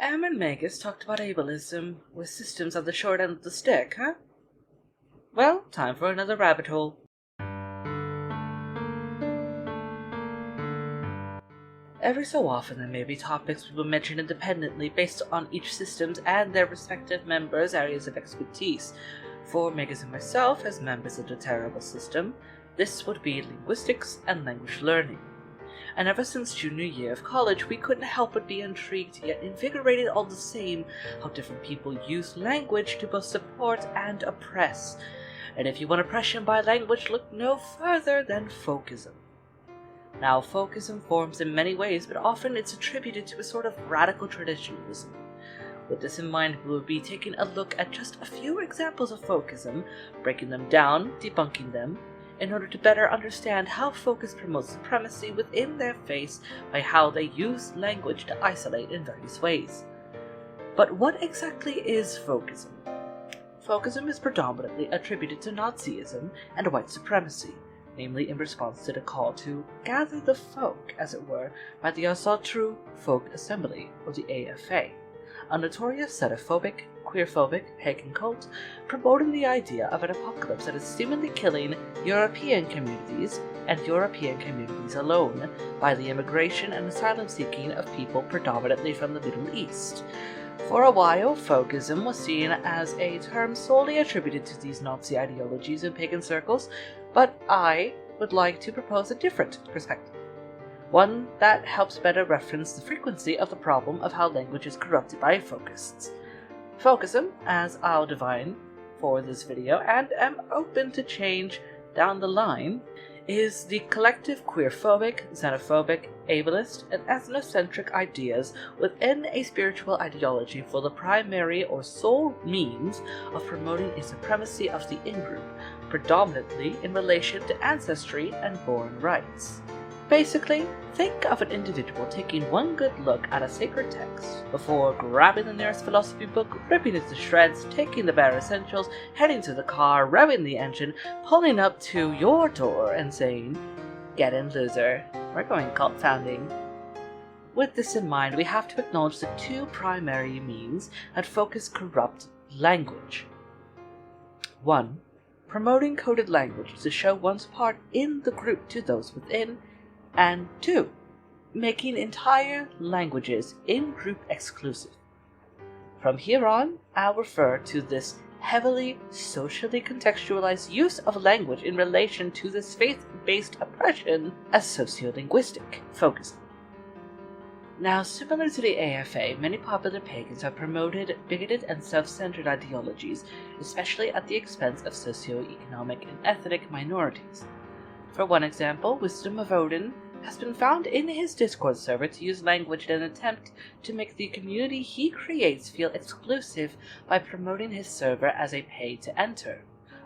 Am and Magus talked about ableism with systems at the short end of the stick, huh? Well, time for another rabbit hole. Every so often there may be topics we will mention independently based on each systems and their respective members' areas of expertise. For Magus and myself, as members of the Terrible System, this would be linguistics and language learning. And ever since junior year of college, we couldn't help but be intrigued, yet invigorated all the same, how different people use language to both support and oppress. And if you want oppression by language, look no further than Folkism. Now, Folkism forms in many ways, but often it's attributed to a sort of radical traditionalism. With this in mind, we will be taking a look at just a few examples of Folkism, breaking them down, debunking them, in order to better understand how Folkis promotes supremacy within their faith by how they use language to isolate in various ways. But what exactly is Folkism? Folkism is predominantly attributed to Nazism and white supremacy, namely in response to the call to gather the folk, as it were, by the Osotru Folk Assembly, or the AFA, a notorious xenophobic, queerphobic pagan cult promoting the idea of an apocalypse that is seemingly killing European communities and European communities alone by the immigration and asylum seeking of people predominantly from the Middle East. For a while, Folkism was seen as a term solely attributed to these Nazi ideologies in pagan circles, but I would like to propose a different perspective. One that helps better reference the frequency of the problem of how language is corrupted by folkists. Folkism, as I'll define for this video, and am open to change down the line, is the collective queerphobic, xenophobic, ableist, and ethnocentric ideas within a spiritual ideology for the primary or sole means of promoting a supremacy of the in-group, predominantly in relation to ancestry and born rights. Basically, think of an individual taking one good look at a sacred text before grabbing the nearest philosophy book, ripping it to shreds, taking the bare essentials, heading to the car, revving the engine, pulling up to your door and saying, "Get in, loser, we're going cult founding." With this in mind, we have to acknowledge the two primary means that focus corrupt language. 1. Promoting coded language to show one's part in the group to those within, and 2. Making entire languages in-group exclusive. From here on, I'll refer to this heavily socially contextualized use of language in relation to this faith-based oppression as sociolinguistic Folkism. Now, similar to the AFA, many popular pagans have promoted bigoted and self-centered ideologies, especially at the expense of socioeconomic and ethnic minorities. For one example, Wisdom of Odin has been found in his Discord server to use language in an attempt to make the community he creates feel exclusive by promoting his server as a pay-to-enter,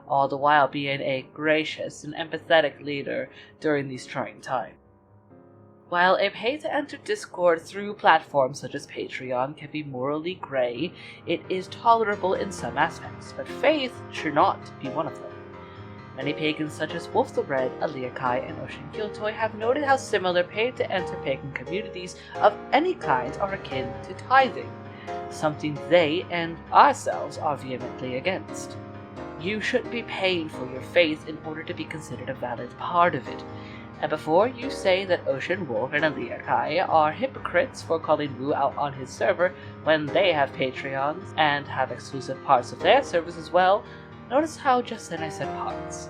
all the while being a gracious and empathetic leader during these trying times. While a pay-to-enter Discord through platforms such as Patreon can be morally grey, it is tolerable in some aspects, but faith should not be one of them. Many pagans such as Wolf the Red, Aliakai, and Ocean Giltoy have noted how similar pay-to-enter pagan communities of any kind are akin to tithing, something they and ourselves are vehemently against. You shouldn't be paying for your faith in order to be considered a valid part of it. And before you say that Ocean Wolf and Aliakai are hypocrites for calling Wu out on his server when they have Patreons and have exclusive parts of their servers as well, notice how just then I said parts.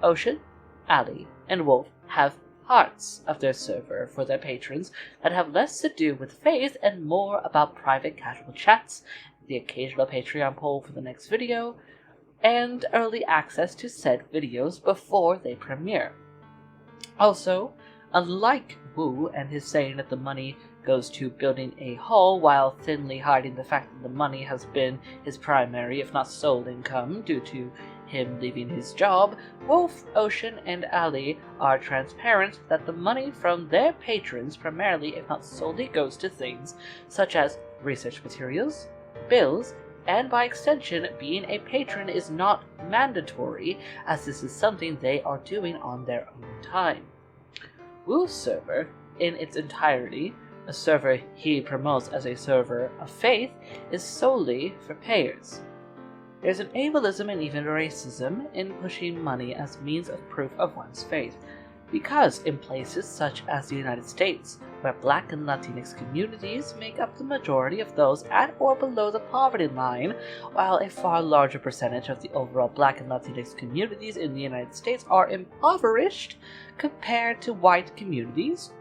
Ocean, Ali, and Wolf have parts of their server for their patrons that have less to do with faith and more about private casual chats, the occasional Patreon poll for the next video, and early access to said videos before they premiere. Also, unlike Wu and his saying that the money goes to building a hall while thinly hiding the fact that the money has been his primary, if not sole income due to him leaving his job, Wolf, Ocean, and Ali are transparent that the money from their patrons primarily, if not solely, goes to things such as research materials, bills, and by extension, being a patron is not mandatory, as this is something they are doing on their own time. Wu's server, in its entirety, A server he promotes as a server of faith is solely for payers. There's an ableism and even racism in pushing money as means of proof of one's faith, because in places such as the United States, where Black and Latinx communities make up the majority of those at or below the poverty line, while a far larger percentage of the overall Black and Latinx communities in the United States are impoverished compared to white communities,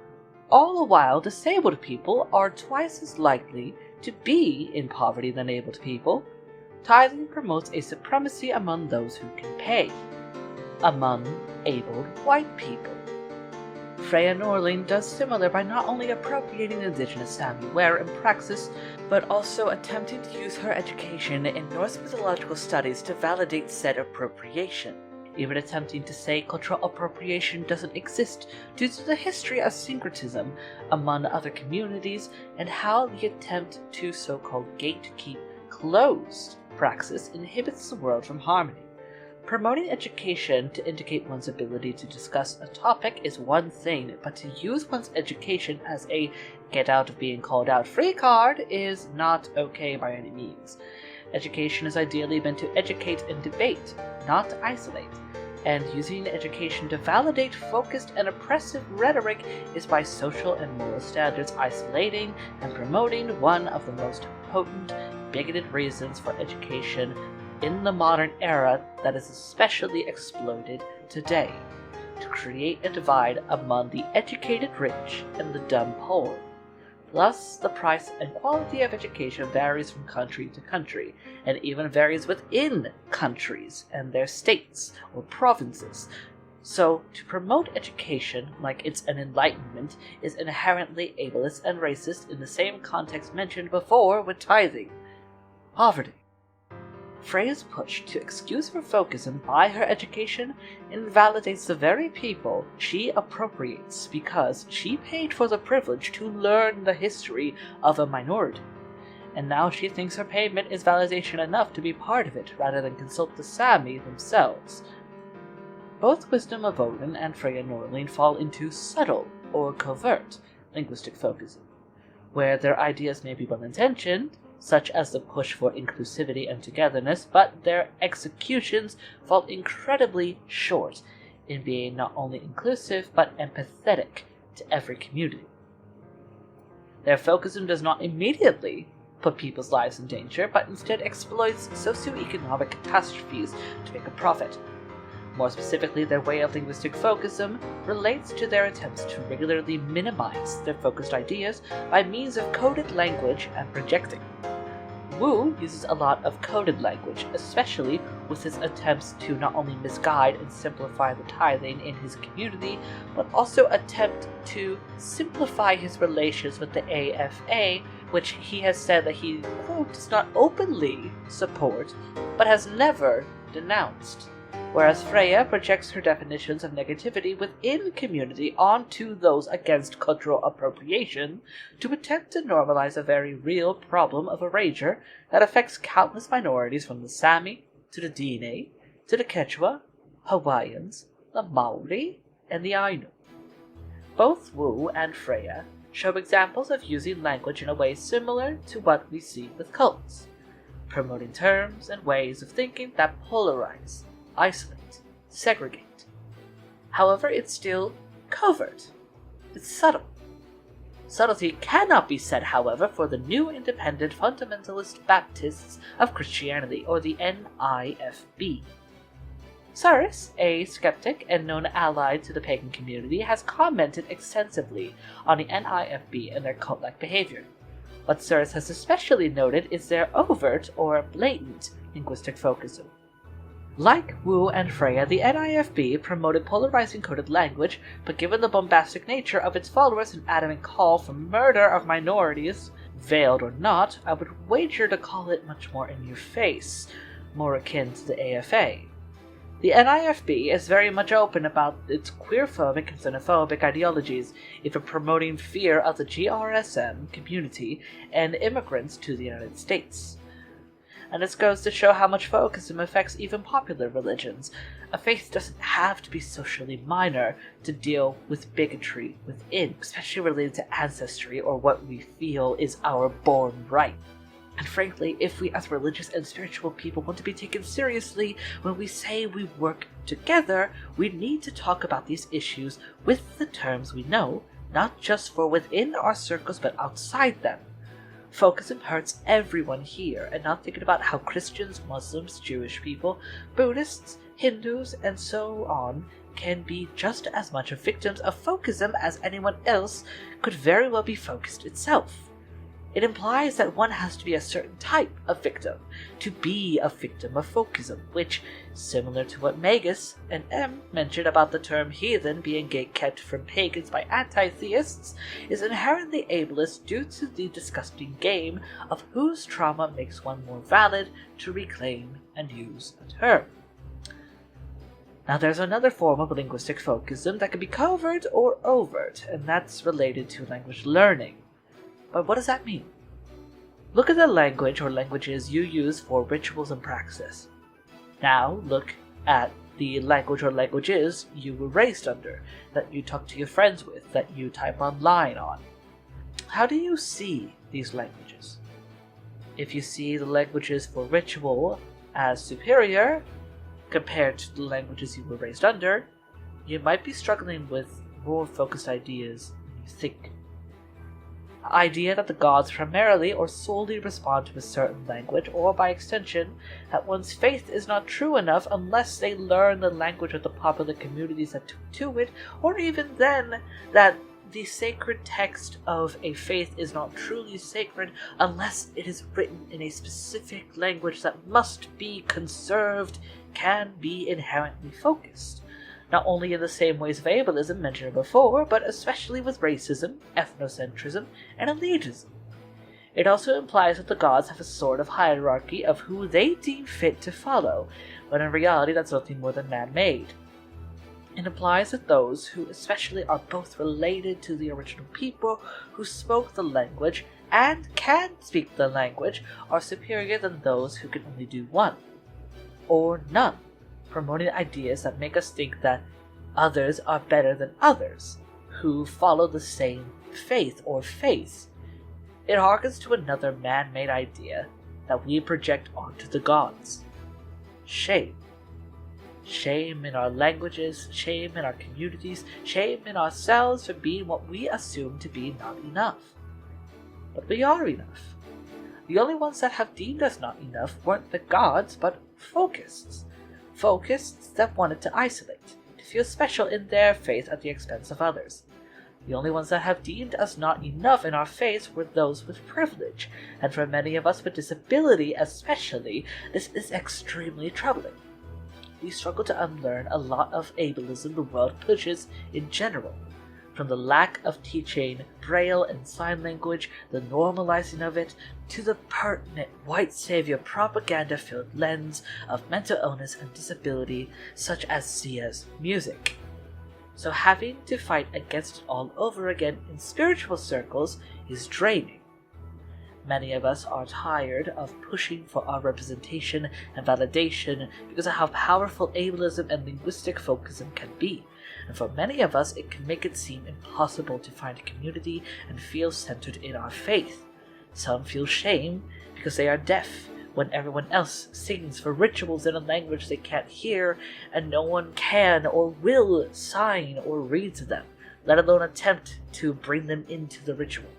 all the while disabled people are twice as likely to be in poverty than able people. Tithing promotes a supremacy among those who can pay, among abled white people. Freya Norling does similar by not only appropriating indigenous Sami wear and praxis, but also attempting to use her education in Norse mythological studies to validate said appropriation, even attempting to say cultural appropriation doesn't exist due to the history of syncretism among other communities and how the attempt to so-called gatekeep closed praxis inhibits the world from harmony. Promoting education to indicate one's ability to discuss a topic is one thing, but to use one's education as a get out of being called out free card is not okay by any means. Education is ideally meant to educate and debate, not to isolate, and using education to validate focused and oppressive rhetoric is by social and moral standards isolating and promoting one of the most potent, bigoted reasons for education in the modern era that is especially exploited today, to create a divide among the educated rich and the dumb poor. Plus, the price and quality of education varies from country to country, and even varies within countries and their states or provinces. So, to promote education like it's an enlightenment is inherently ableist and racist in the same context mentioned before with tithing. Poverty. Freya's push to excuse her folkism by her education invalidates the very people she appropriates because she paid for the privilege to learn the history of a minority, and now she thinks her payment is validation enough to be part of it rather than consult the Sami themselves. Both Wisdom of Odin and Freya Norling fall into subtle or covert linguistic folkism, where their ideas may be well-intentioned, such as the push for inclusivity and togetherness, but their executions fall incredibly short in being not only inclusive but empathetic to every community. Their folkism does not immediately put people's lives in danger, but instead exploits socioeconomic catastrophes to make a profit. More specifically, their way of linguistic folkism relates to their attempts to regularly minimize their focused ideas by means of coded language and projecting. Wu uses a lot of coded language, especially with his attempts to not only misguide and simplify the tithing in his community, but also attempt to simplify his relations with the AFA, which he has said that he, quote, does not openly support, but has never denounced. Whereas Freya projects her definitions of negativity within community onto those against cultural appropriation to attempt to normalize a very real problem of erasure that affects countless minorities from the Sami to the Dene to the Quechua, Hawaiians, the Maori, and the Ainu. Both Wu and Freya show examples of using language in a way similar to what we see with cults, promoting terms and ways of thinking that polarize, isolate, segregate. However, it's still covert. It's subtle. Subtlety cannot be said, however, for the New Independent Fundamentalist Baptists of Christianity, or the NIFB. Cyrus, a skeptic and known ally to the pagan community, has commented extensively on the NIFB and their cult-like behavior. What Cyrus has especially noted is their overt or blatant linguistic folkism. Like Wu and Freya, the NIFB promoted polarizing coded language, but given the bombastic nature of its followers and adamant call for murder of minorities, veiled or not, I would wager to call it much more in your face, more akin to the AFA. The NIFB is very much open about its queerphobic and xenophobic ideologies, even promoting fear of the GRSM community and immigrants to the United States. and this goes to show how much folkism affects even popular religions. A faith doesn't have to be socially minor to deal with bigotry within, especially related to ancestry or what we feel is our born right. And frankly, if we as religious and spiritual people want to be taken seriously when we say we work together, we need to talk about these issues with the terms we know, not just for within our circles but outside them. Folkism hurts everyone here, and not thinking about how Christians, Muslims, Jewish people, Buddhists, Hindus, and so on can be just as much victims of folkism as anyone else could very well be focused itself. It implies that one has to be a certain type of victim to be a victim of folkism, which, similar to what Magus and M mentioned about the term heathen being gatekept from pagans by anti-theists, is inherently ableist due to the disgusting game of whose trauma makes one more valid to reclaim and use a term. Now there's another form of linguistic folkism that can be covert or overt, and that's related to language learning. But what does that mean? Look at the language or languages you use for rituals and praxis. Now look at the language or languages you were raised under, that you talk to your friends with, that you type online on. How do you see these languages? If you see the languages for ritual as superior compared to the languages you were raised under, you might be struggling with more focused ideas than you think. The idea that the gods primarily or solely respond to a certain language, or by extension, that one's faith is not true enough unless they learn the language of the popular communities that took to it, or even then, that the sacred text of a faith is not truly sacred unless it is written in a specific language that must be conserved, can be inherently focused. Not only in the same ways of ableism mentioned before, but especially with racism, ethnocentrism, and elitism. It also implies that the gods have a sort of hierarchy of who they deem fit to follow, when in reality that's nothing more than man-made. It implies that those who especially are both related to the original people who spoke the language and can speak the language are superior than those who can only do one, or none, promoting ideas that make us think that others are better than others, who follow the same faith or faiths. It harkens to another man-made idea that we project onto the gods. Shame. Shame in our languages, shame in our communities, shame in ourselves for being what we assume to be not enough. But we are enough. The only ones that have deemed us not enough weren't the gods, but folkists. Folkists that wanted to isolate, to feel special in their faith at the expense of others. The only ones that have deemed us not enough in our faith were those with privilege, and for many of us with disability especially, this is extremely troubling. We struggle to unlearn a lot of ableism the world pushes in general, from the lack of teaching Braille and sign language, the normalizing of it, to the pertinent white savior propaganda-filled lens of mental illness and disability, such as Sia's music. So having to fight against it all over again in spiritual circles is draining. Many of us are tired of pushing for our representation and validation because of how powerful ableism and linguistic folkism can be. And for many of us, it can make it seem impossible to find a community and feel centered in our faith. Some feel shame because they are deaf when everyone else sings for rituals in a language they can't hear, and no one can or will sign or read to them, let alone attempt to bring them into the ritual.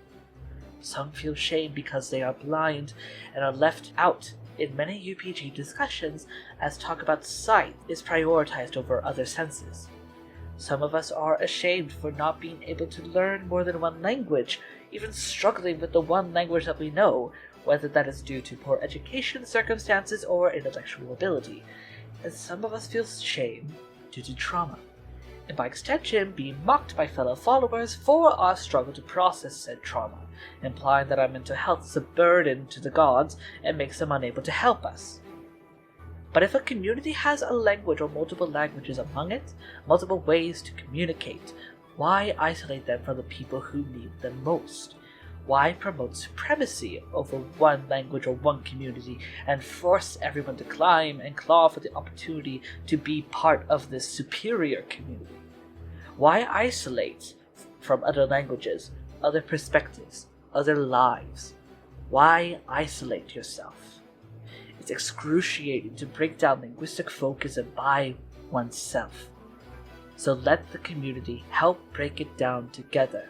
Some feel shame because they are blind and are left out in many UPG discussions as talk about sight is prioritized over other senses. Some of us are ashamed for not being able to learn more than one language, even struggling with the one language that we know, whether that is due to poor education circumstances or intellectual ability. And some of us feel shame due to trauma, and by extension being mocked by fellow followers for our struggle to process said trauma, implying that our mental health is a burden to the gods and makes them unable to help us. But if a community has a language or multiple languages among it, multiple ways to communicate, why isolate them from the people who need them most? Why promote supremacy over one language or one community and force everyone to climb and claw for the opportunity to be part of this superior community? Why isolate from other languages, other perspectives, other lives? Why isolate yourself? It's excruciating to break down linguistic folkism by oneself. So let the community help break it down together.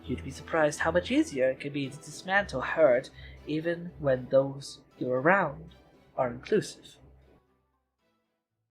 You'd be surprised how much easier it can be to dismantle herd even when those you're around are inclusive.